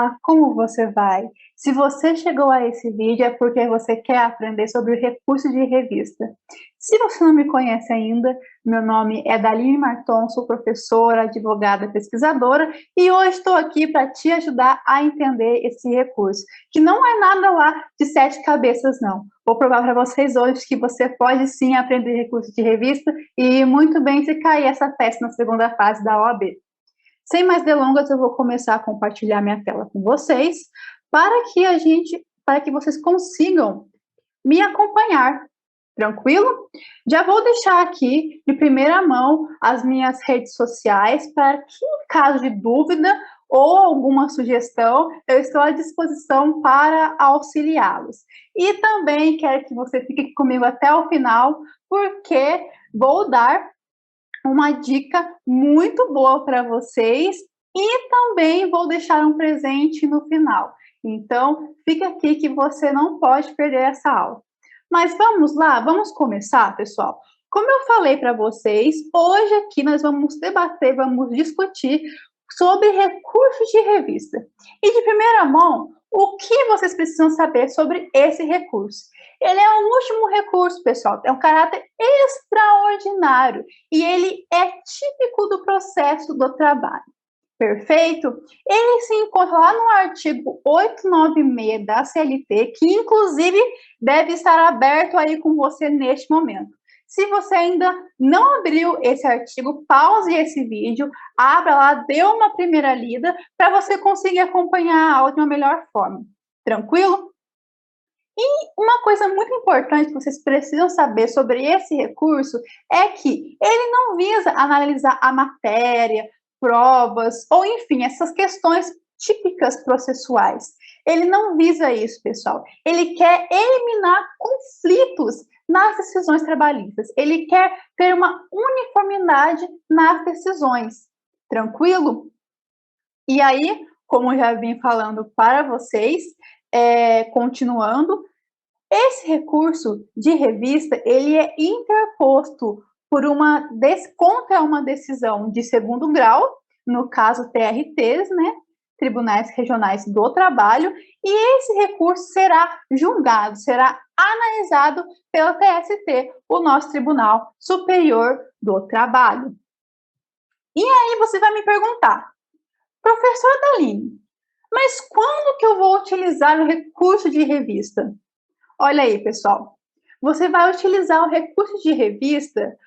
Olá, como você vai? Se você chegou a esse vídeo é porque você quer aprender sobre o recurso de revista. Se você não me conhece ainda, meu nome é Daline Marton, sou professora, advogada, pesquisadora e hoje estou aqui para te ajudar a entender esse recurso, que não é nada lá de sete cabeças, não. Vou provar para vocês hoje que você pode sim aprender recurso de revista e muito bem se cair essa peça na segunda fase da OAB. Sem mais delongas, eu vou começar a compartilhar minha tela com vocês para que vocês consigam me acompanhar. Tranquilo? Já vou deixar aqui de primeira mão as minhas redes sociais para que, em caso de dúvida ou alguma sugestão, eu estou à disposição para auxiliá-los. E também quero que você fique comigo até o final, porque vou dar uma dica muito boa para vocês e também vou deixar um presente no final. Então, fica aqui que você não pode perder essa aula. Mas vamos lá, vamos começar, pessoal? Como eu falei para vocês, hoje aqui nós vamos debater, vamos discutir sobre recursos de revista. E de primeira mão, o que vocês precisam saber sobre esse recurso? Ele é um último recurso, pessoal, é um caráter extraordinário e ele é típico do processo do trabalho. Perfeito? Ele se encontra lá no artigo 896 da CLT, que inclusive deve estar aberto aí com você neste momento. Se você ainda não abriu esse artigo, pause esse vídeo, abra lá, dê uma primeira lida para você conseguir acompanhar a aula de uma melhor forma. Tranquilo? E uma coisa muito importante que vocês precisam saber sobre esse recurso é que ele não visa analisar a matéria, provas, ou enfim, essas questões típicas processuais. Ele não visa isso, pessoal. Ele quer eliminar conflitos nas decisões trabalhistas. Ele quer ter uma uniformidade nas decisões. Tranquilo? E aí, como já vim falando para vocês, continuando, esse recurso de revista, ele é interposto contra uma decisão de segundo grau, no caso TRTs, né, Tribunais Regionais do Trabalho, e esse recurso será julgado, será analisado pelo TST, o nosso Tribunal Superior do Trabalho. E aí você vai me perguntar, professora Daline, mas quando que eu vou utilizar o recurso de revista? Olha aí, pessoal, você vai utilizar o recurso de revista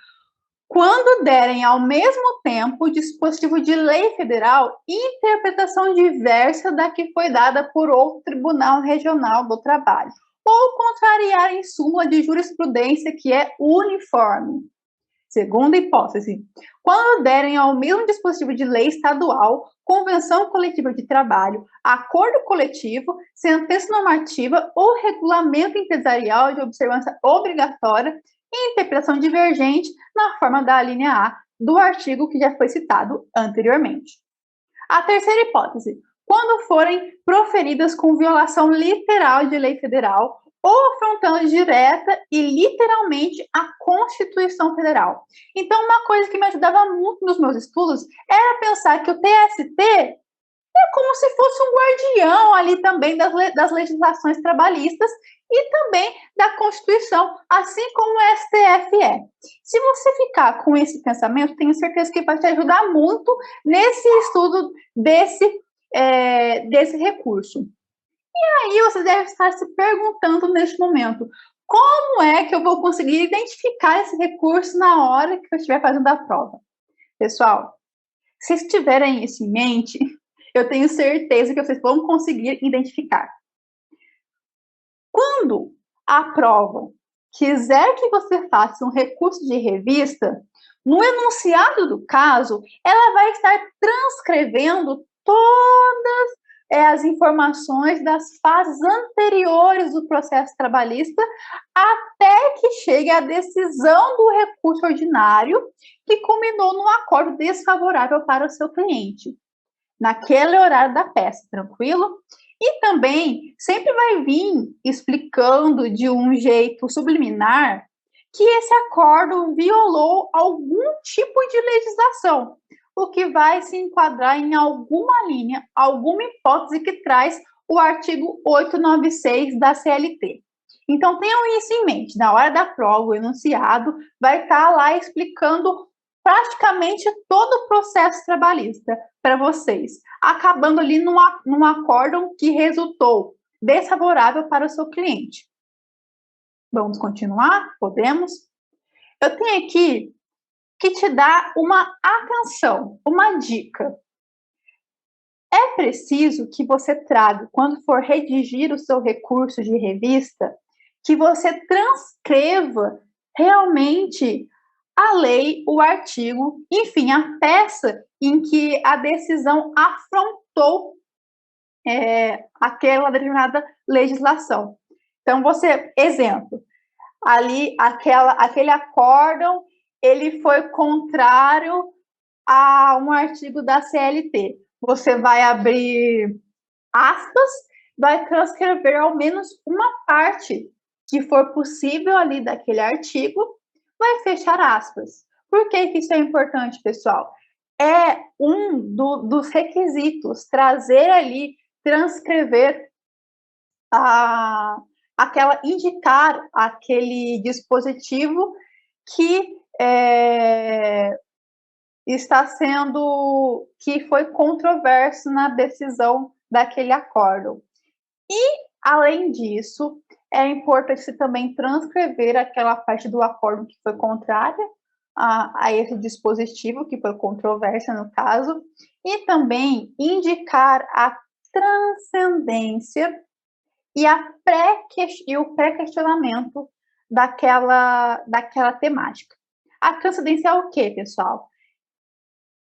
quando derem ao mesmo tempo dispositivo de lei federal e interpretação diversa da que foi dada por outro Tribunal Regional do Trabalho, ou contrariarem súmula de jurisprudência que é uniforme. Segunda hipótese, quando derem ao mesmo dispositivo de lei estadual, convenção coletiva de trabalho, acordo coletivo, sentença normativa ou regulamento empresarial de observância obrigatória e interpretação divergente na forma da linha A do artigo que já foi citado anteriormente. A terceira hipótese, quando forem proferidas com violação literal de lei federal ou afrontando direta e literalmente a Constituição Federal. Então, uma coisa que me ajudava muito nos meus estudos era pensar que o TST é como se fosse um guardião ali também das legislações trabalhistas e também da Constituição, assim como o STF é. Se você ficar com esse pensamento, tenho certeza que vai te ajudar muito nesse estudo desse recurso. E aí você deve estar se perguntando neste momento, como é que eu vou conseguir identificar esse recurso na hora que eu estiver fazendo a prova? Pessoal, se vocês tiverem isso em mente, eu tenho certeza que vocês vão conseguir identificar. Quando a prova quiser que você faça um recurso de revista, no enunciado do caso, ela vai estar transcrevendo todas as informações das fases anteriores do processo trabalhista até que chegue à decisão do recurso ordinário que culminou num acordo desfavorável para o seu cliente, naquele horário da peça, tranquilo? E também sempre vai vir explicando de um jeito subliminar que esse acordo violou algum tipo de legislação. o que vai se enquadrar em alguma linha, alguma hipótese que traz o artigo 896 da CLT. Então, tenham isso em mente. Na hora da prova, o enunciado vai estar lá explicando praticamente todo o processo trabalhista para vocês, acabando ali num acórdão que resultou desfavorável para o seu cliente. Vamos continuar? Podemos? Eu tenho aqui que te dar uma atenção, uma dica. É preciso que você traga, quando for redigir o seu recurso de revista, que você transcreva realmente a lei, o artigo, enfim, a peça em que a decisão afrontou aquela determinada legislação. Então, exemplo, ali, aquele acórdão, ele foi contrário a um artigo da CLT. Você vai abrir aspas, vai transcrever ao menos uma parte que for possível ali daquele artigo, vai fechar aspas. Por que isso é importante, pessoal? É dos requisitos, trazer ali, transcrever indicar aquele dispositivo que que foi controverso na decisão daquele acórdão. E, além disso, é importante também transcrever aquela parte do acórdão que foi contrária a esse dispositivo, que foi controvérsia no caso, e também indicar a transcendência e o pré-questionamento daquela temática. A transcendência é o quê, pessoal?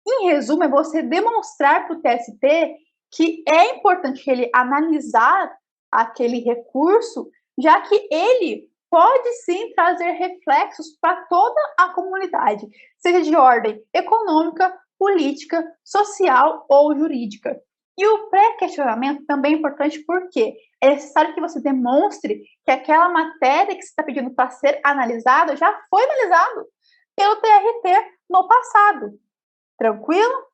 Em resumo, é você demonstrar para o TST que é importante ele analisar aquele recurso, já que ele pode sim trazer reflexos para toda a comunidade, seja de ordem econômica, política, social ou jurídica. E o pré-questionamento também é importante porque é necessário que você demonstre que aquela matéria que você está pedindo para ser analisada já foi analisada pelo TRT no passado. Tranquilo?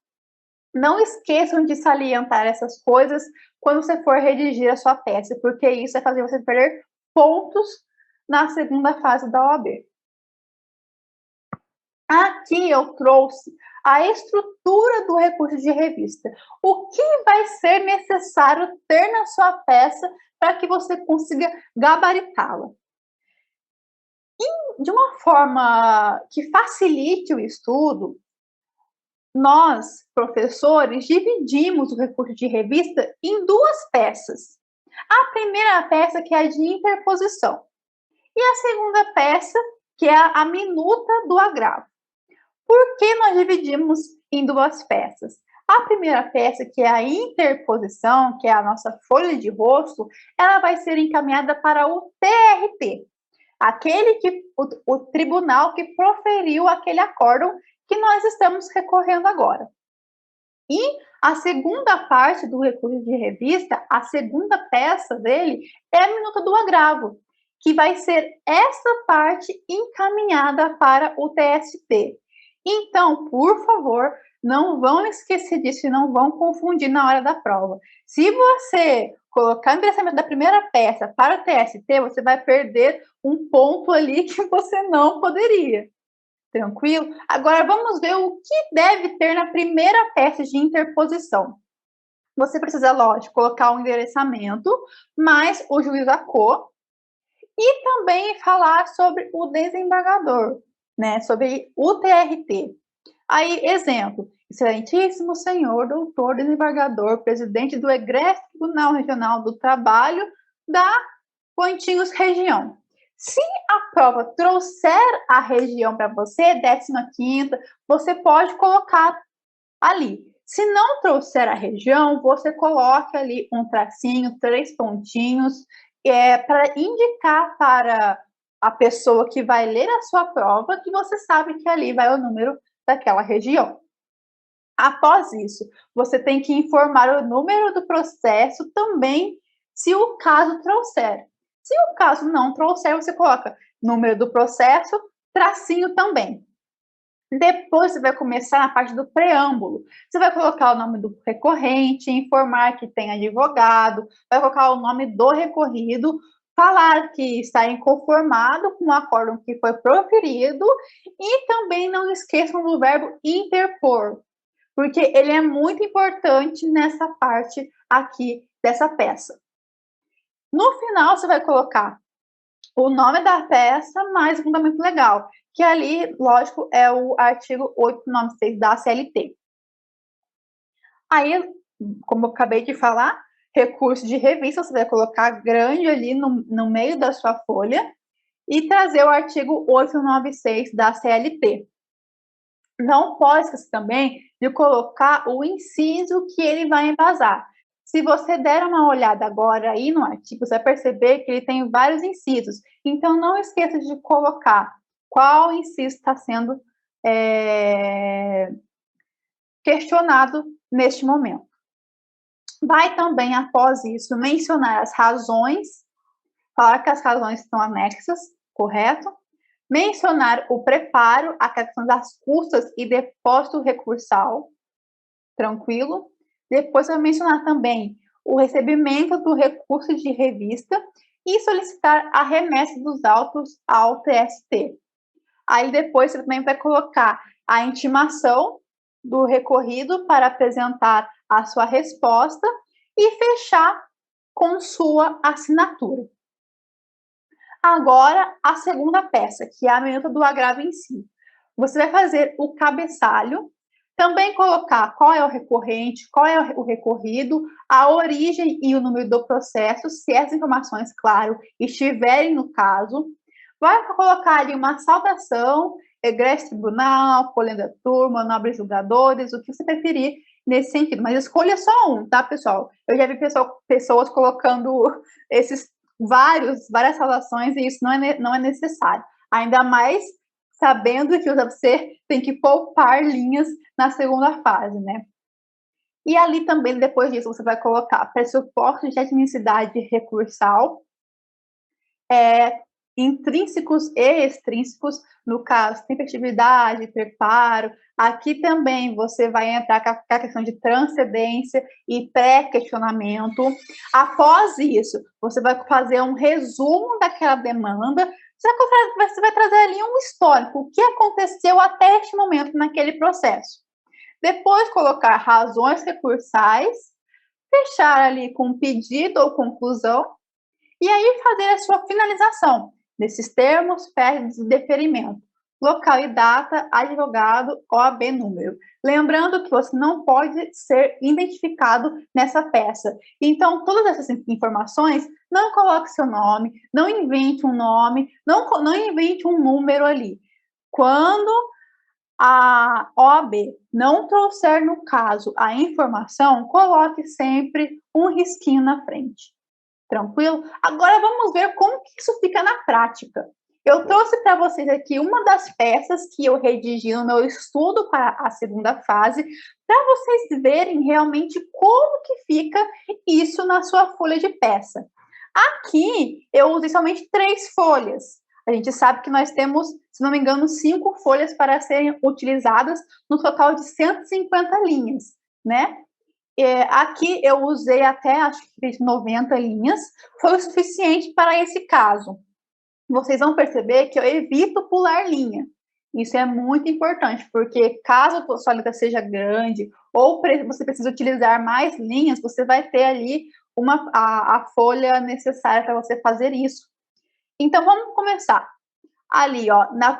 Não esqueçam de salientar essas coisas quando você for redigir a sua peça, porque isso vai fazer você perder pontos na segunda fase da OAB. Aqui eu trouxe a estrutura do recurso de revista. O que vai ser necessário ter na sua peça para que você consiga gabaritá-la? De uma forma que facilite o estudo, nós, professores, dividimos o recurso de revista em duas peças. A primeira peça, que é a de interposição, e a segunda peça, que é a minuta do agravo. Por que nós dividimos em duas peças? A primeira peça, que é a interposição, que é a nossa folha de rosto, ela vai ser encaminhada para o TRT, o tribunal que proferiu aquele acórdão que nós estamos recorrendo agora. E a segunda parte do recurso de revista, a segunda peça dele, é a minuta do agravo, que vai ser essa parte encaminhada para o TST. Então, por favor, não vão esquecer disso e não vão confundir na hora da prova. Se você colocar o endereçamento da primeira peça para o TST, você vai perder um ponto ali que você não poderia. Tranquilo? Agora vamos ver o que deve ter na primeira peça de interposição. Você precisa, lógico, colocar o endereçamento, mais o juiz da cor, e também falar sobre o desembargador, né? Sobre o TRT. Aí, exemplo, excelentíssimo senhor doutor desembargador, presidente do Egresso Tribunal Regional do Trabalho da Pontinhos Região. Se a prova trouxer a região para você, 15ª, você pode colocar ali. Se não trouxer a região, você coloca ali um tracinho, 3 pontinhos, para indicar para a pessoa que vai ler a sua prova que você sabe que ali vai o número daquela região. Após isso, você tem que informar o número do processo também, se o caso trouxer. Se o caso não trouxer, você coloca número do processo, tracinho também. Depois você vai começar na parte do preâmbulo. Você vai colocar o nome do recorrente, informar que tem advogado, vai colocar o nome do recorrido, falar que está inconformado com o acórdão que foi proferido e também não esqueçam do verbo interpor, porque ele é muito importante nessa parte aqui dessa peça. No final, você vai colocar o nome da peça mais o fundamento legal, que ali, lógico, é o artigo 896 da CLT. Aí, como eu acabei de falar, recurso de revista, você vai colocar grande ali no meio da sua folha e trazer o artigo 896 da CLT. Não pode esquecer também de colocar o inciso que ele vai embasar. Se você der uma olhada agora aí no artigo, você vai perceber que ele tem vários incisos. Então, não esqueça de colocar qual inciso está sendo questionado neste momento. Vai também, após isso, mencionar as razões, falar que as razões estão anexas, correto? Mencionar o preparo, a questão das custas e depósito recursal, tranquilo. Depois vai mencionar também o recebimento do recurso de revista e solicitar a remessa dos autos ao TST. Aí depois você também vai colocar a intimação do recorrido para apresentar a sua resposta e fechar com sua assinatura. Agora, a segunda peça, que é a minuta do agravo em si. Você vai fazer o cabeçalho, também colocar qual é o recorrente, qual é o recorrido, a origem e o número do processo, se essas informações, claro, estiverem no caso. Vai colocar ali uma saudação, egresso tribunal, colenda turma, nobres julgadores, o que você preferir nesse sentido. Mas escolha só um, tá, pessoal? Eu já vi pessoas colocando várias saudações e isso não é necessário. Ainda mais sabendo que você tem que poupar linhas na segunda fase, né? E ali também, depois disso, você vai colocar pressupostos de etnicidade recursal, intrínsecos e extrínsecos, no caso, tempestividade, preparo. Aqui também você vai entrar com a questão de transcendência e pré-questionamento. Após isso, você vai fazer um resumo daquela demanda, você vai trazer ali um histórico, o que aconteceu até este momento naquele processo. Depois, colocar razões recursais, fechar ali com pedido ou conclusão, e aí fazer a sua finalização desses termos, férias e deferimento. Local e data, advogado, OAB número. Lembrando que você não pode ser identificado nessa peça. Então, todas essas informações, não coloque seu nome, não invente um nome, não invente um número ali. Quando a OAB não trouxer, no caso, a informação, coloque sempre um risquinho na frente. Tranquilo? Agora vamos ver como que isso fica na prática. Eu trouxe para vocês aqui uma das peças que eu redigi no meu estudo para a segunda fase, para vocês verem realmente como que fica isso na sua folha de peça. Aqui eu usei somente 3 folhas. A gente sabe que nós temos, se não me engano, 5 folhas para serem utilizadas no total de 150 linhas, né? Aqui eu usei até, acho que 90 linhas, foi o suficiente para esse caso. Vocês vão perceber que eu evito pular linha. Isso é muito importante, porque caso a sua letra seja grande ou você precisa utilizar mais linhas, você vai ter ali a folha necessária para você fazer isso. Então, vamos começar. Ali, ó, na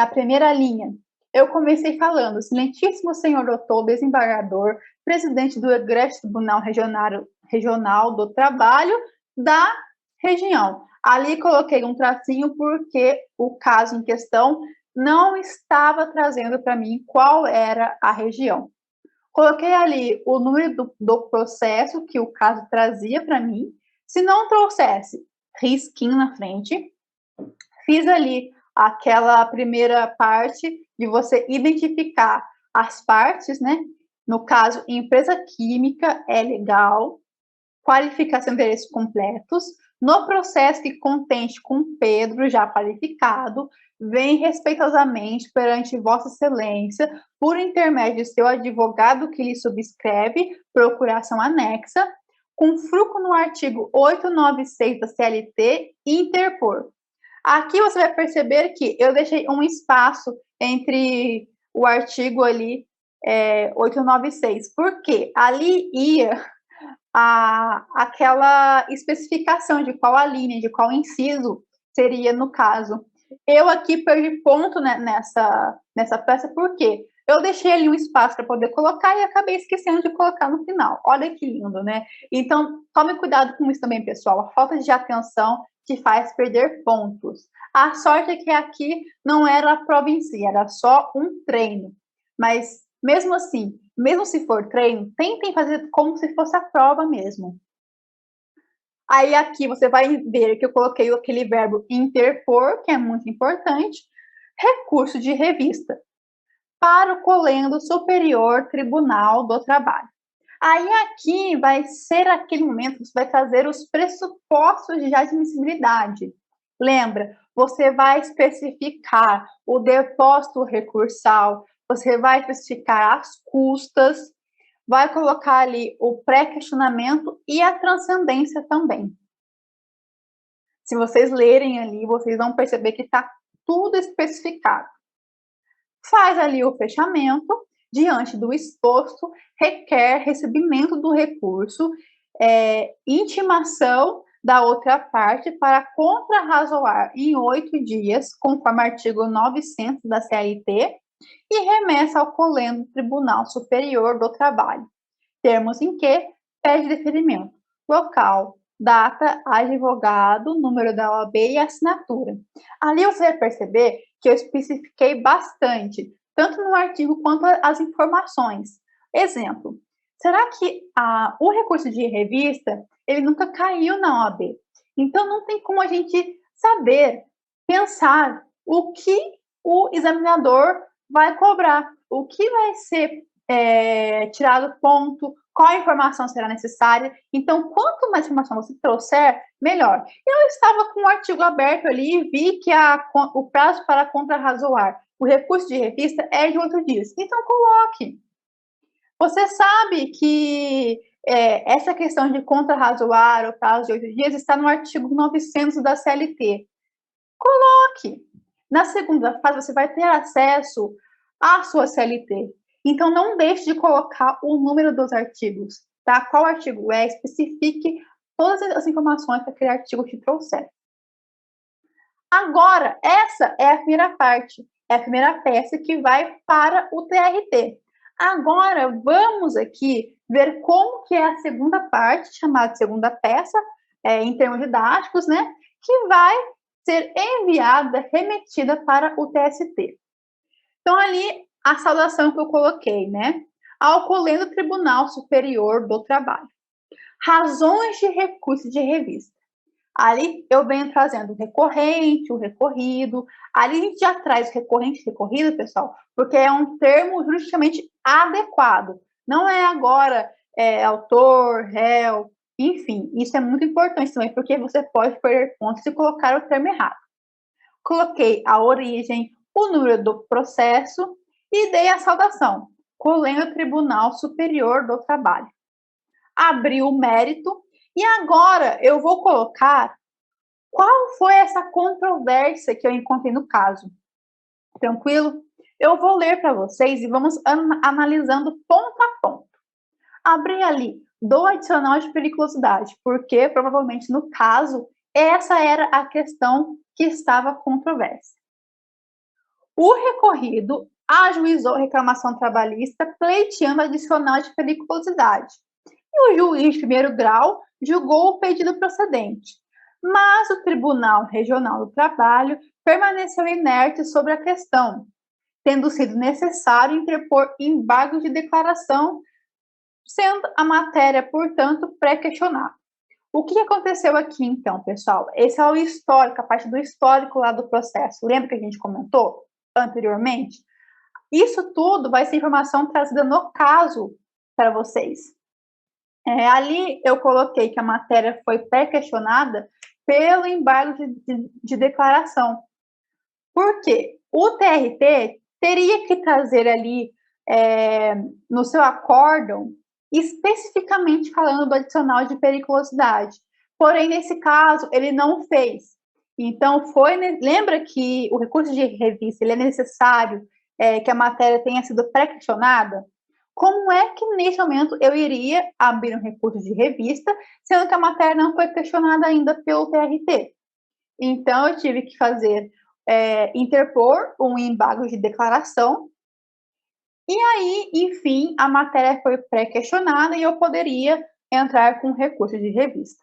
primeira linha, eu comecei falando, excelentíssimo senhor doutor, desembargador, presidente do egresso Tribunal Regional do Trabalho da região. Ali coloquei um tracinho porque o caso em questão não estava trazendo para mim qual era a região. Coloquei ali o número do processo que o caso trazia para mim. Se não trouxesse, risquinho na frente. Fiz ali aquela primeira parte de você identificar as partes, né? No caso, empresa química é legal, qualificação de endereços completos, no processo que contente com Pedro, já qualificado, vem respeitosamente perante Vossa Excelência, por intermédio de seu advogado que lhe subscreve procuração anexa, com fruto no artigo 896 da CLT, interpor. Aqui você vai perceber que eu deixei um espaço entre o artigo ali 896, porque ali ia aquela especificação de qual a linha, de qual inciso seria no caso. Eu aqui perdi ponto, né, nessa peça, porque eu deixei ali um espaço para poder colocar e acabei esquecendo de colocar no final. Olha que lindo, né? Então, tome cuidado com isso também, pessoal. A falta de atenção te faz perder pontos. A sorte é que aqui não era a prova em si, era só um treino. Mas, mesmo assim, mesmo se for treino, tentem fazer como se fosse a prova mesmo. Aí aqui você vai ver que eu coloquei aquele verbo interpor, que é muito importante, recurso de revista, para o Colendo Superior Tribunal do Trabalho. Aí aqui vai ser aquele momento que você vai trazer os pressupostos de admissibilidade. Lembra, você vai especificar o depósito recursal, você vai especificar as custas, vai colocar ali o pré-questionamento e a transcendência também. Se vocês lerem ali, vocês vão perceber que está tudo especificado. Faz ali o fechamento, diante do exposto, requer recebimento do recurso, intimação da outra parte para contrarrazoar em 8 dias, conforme artigo 900 da CLT, e remessa ao Colendo Tribunal Superior do Trabalho. Termos em que pede deferimento, local, data, advogado, número da OAB e assinatura. Ali você vai perceber que eu especifiquei bastante, tanto no artigo quanto as informações. Exemplo, será que o recurso de revista, ele nunca caiu na OAB? Então, não tem como a gente saber, pensar o que o examinador vai cobrar, o que vai ser tirado ponto, qual informação será necessária. Então, quanto mais informação você trouxer, melhor. Eu estava com o artigo aberto ali e vi que o prazo para contrarrazoar o recurso de revista é de 8 dias. Então, coloque. Você sabe que essa questão de contrarrazoar o prazo de 8 dias está no artigo 900 da CLT. Coloque. Na segunda fase, você vai ter acesso à sua CLT. Então, não deixe de colocar o número dos artigos, tá? Qual artigo é, especifique todas as informações que aquele artigo te trouxer. Agora, essa é a primeira parte, é a primeira peça que vai para o TRT. Agora, vamos aqui ver como que é a segunda parte, chamada de segunda peça, em termos didáticos, né? Que vai ser enviada, remetida para o TST. Então, ali, a saudação que eu coloquei, né? Ao Colendo Tribunal Superior do Trabalho. Razões de recurso de revista. Ali eu venho trazendo o recorrente, o recorrido. Ali a gente já traz o recorrente e recorrido, pessoal, porque é um termo juridicamente adequado. Não é agora autor, réu, enfim. Isso é muito importante também, porque você pode perder pontos se colocar o termo errado. Coloquei a origem, o número do processo e dei a saudação, Colendo Tribunal Superior do Trabalho. Abri o mérito e agora eu vou colocar qual foi essa controvérsia que eu encontrei no caso. Tranquilo? Eu vou ler para vocês e vamos analisando ponto a ponto. Abri ali do adicional de periculosidade, porque provavelmente no caso essa era a questão que estava controvérsia. O recorrido ajuizou reclamação trabalhista pleiteando adicional de periculosidade. E o juiz de primeiro grau julgou o pedido procedente. Mas o Tribunal Regional do Trabalho permaneceu inerte sobre a questão, tendo sido necessário interpor embargo de declaração, sendo a matéria, portanto, pré-questionada. O que aconteceu aqui, então, pessoal? Esse é o histórico, a parte do histórico lá do processo. Lembra que a gente comentou anteriormente? Isso tudo vai ser informação trazida no caso para vocês. Ali eu coloquei que a matéria foi pré-questionada pelo embargo de declaração. Porque o TRT teria que trazer ali no seu acórdão, especificamente falando do adicional de periculosidade. Porém, nesse caso, ele não fez. Então, lembra que o recurso de revista ele é necessário que a matéria tenha sido pré-questionada? Como é que, nesse momento, eu iria abrir um recurso de revista, sendo que a matéria não foi questionada ainda pelo TRT? Então, eu tive que interpor um embargo de declaração, e aí, enfim, a matéria foi pré-questionada e eu poderia entrar com recurso de revista.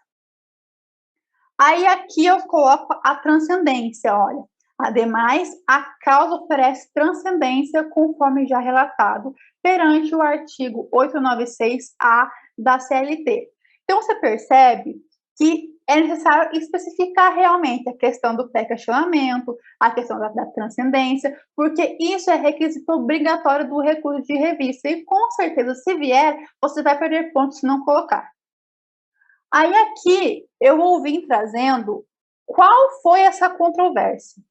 Aí aqui eu coloco a transcendência, olha. Ademais, a causa oferece transcendência conforme já relatado perante o artigo 896-A da CLT. Então, você percebe que é necessário especificar realmente a questão do pré-questionamento, a questão da transcendência, porque isso é requisito obrigatório do recurso de revista. E, com certeza, se vier, você vai perder pontos se não colocar. Aí aqui eu vou vir trazendo qual foi essa controvérsia.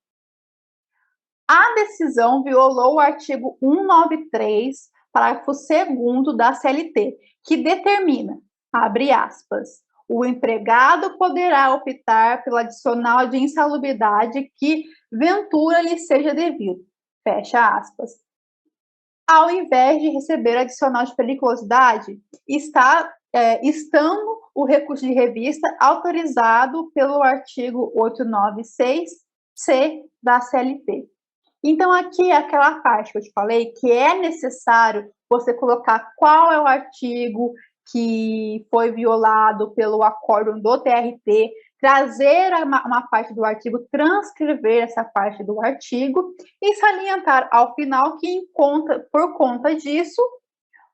A decisão violou o artigo 193, parágrafo 2º da CLT, que determina, abre aspas, o empregado poderá optar pelo adicional de insalubridade que ventura lhe seja devido, fecha aspas. Ao invés de receber adicional de periculosidade, estando o recurso de revista autorizado pelo artigo 896-C da CLT. Então, aqui é aquela parte que eu te falei que é necessário você colocar qual é o artigo que foi violado pelo acórdão do TRT, trazer uma parte do artigo, transcrever essa parte do artigo e salientar ao final que, por conta disso,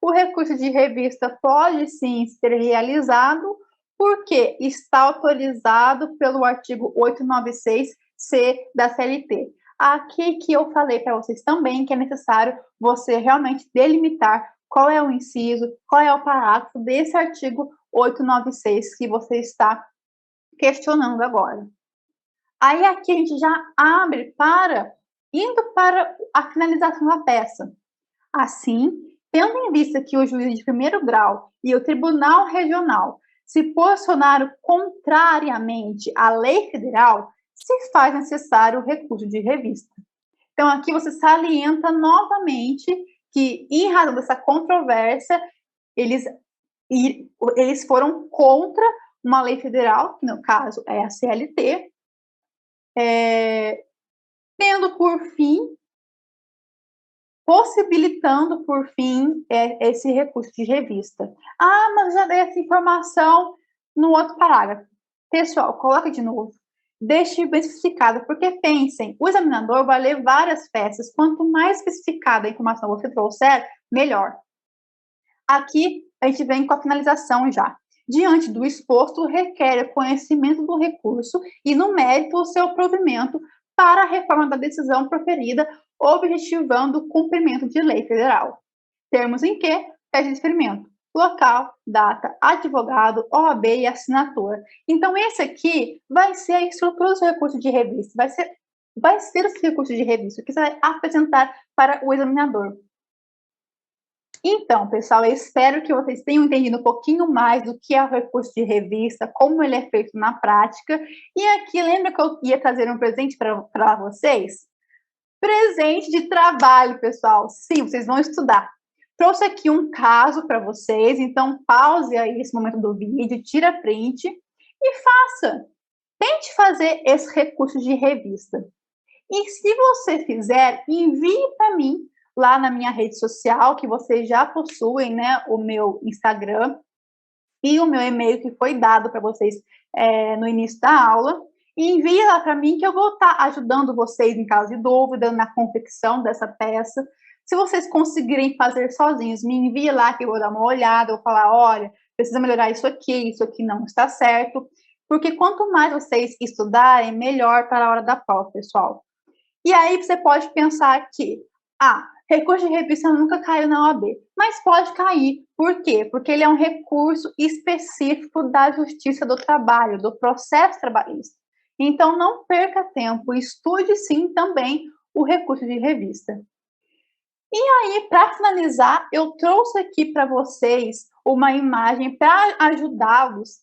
o recurso de revista pode sim ser realizado porque está autorizado pelo artigo 896-C da CLT. Aqui que eu falei para vocês também que é necessário você realmente delimitar qual é o inciso, qual é o parágrafo desse artigo 896 que você está questionando agora. Aí aqui a gente já abre indo para a finalização da peça. Assim, tendo em vista que o juiz de primeiro grau e o Tribunal Regional se posicionaram contrariamente à lei federal, se faz necessário o recurso de revista. Então, aqui você salienta novamente que, em razão dessa controvérsia, eles foram contra uma lei federal, que no caso é a CLT, tendo por fim, possibilitando por fim esse recurso de revista. Ah, mas já dei essa informação no outro parágrafo. Pessoal, coloca de novo. Deixe bem especificado, porque pensem, o examinador vai ler várias peças, quanto mais especificada a informação você trouxer, melhor. Aqui, a gente vem com a finalização já. Diante do exposto, requer conhecimento do recurso e, no mérito, o seu provimento para a reforma da decisão proferida, objetivando o cumprimento de lei federal. Termos em que, tese de experimento, local, data, advogado, OAB e assinatura. Então, esse aqui vai ser a estrutura do seu recurso de revista, vai ser esse recurso de revista que você vai apresentar para o examinador. Então, pessoal, eu espero que vocês tenham entendido um pouquinho mais do que é o recurso de revista, como ele é feito na prática. E aqui, lembra que eu ia trazer um presente para vocês? Presente de trabalho, pessoal. Sim, vocês vão estudar. Trouxe aqui um caso para vocês, então pause aí esse momento do vídeo, tira print e faça. Tente fazer esse recurso de revista. E se você fizer, envie para mim lá na minha rede social, que vocês já possuem, né, o meu Instagram e o meu e-mail que foi dado para vocês no início da aula. E envie lá para mim que eu vou estar ajudando vocês em caso de dúvida, na confecção dessa peça. Se vocês conseguirem fazer sozinhos, me envie lá que eu vou dar uma olhada, vou falar, olha, precisa melhorar isso aqui não está certo. Porque quanto mais vocês estudarem, melhor para a hora da prova, pessoal. E aí você pode pensar que, recurso de revista nunca caiu na OAB, mas pode cair. Por quê? Porque ele é um recurso específico da Justiça do Trabalho, do processo trabalhista. Então, não perca tempo, estude sim também o recurso de revista. E aí, para finalizar, eu trouxe aqui para vocês uma imagem para ajudá-los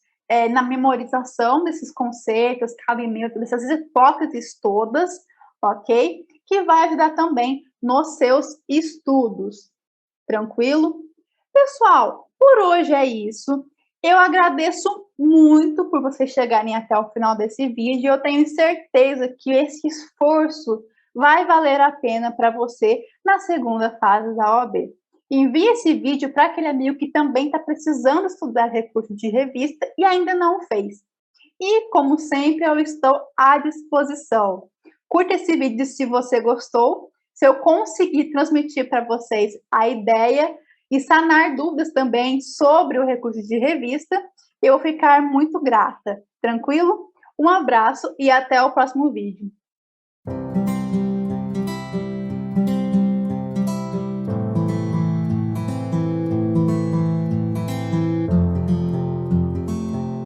na memorização desses conceitos, cabimento, dessas hipóteses todas, ok? Que vai ajudar também nos seus estudos. Tranquilo? Pessoal, por hoje é isso. Eu agradeço muito por vocês chegarem até o final desse vídeo. Eu tenho certeza que esse esforço vai valer a pena para você na segunda fase da OAB. Envie esse vídeo para aquele amigo que também está precisando estudar recurso de revista e ainda não fez. E, como sempre, eu estou à disposição. Curta esse vídeo se você gostou. Se eu conseguir transmitir para vocês a ideia e sanar dúvidas também sobre o recurso de revista, eu vou ficar muito grata. Tranquilo? Um abraço e até o próximo vídeo.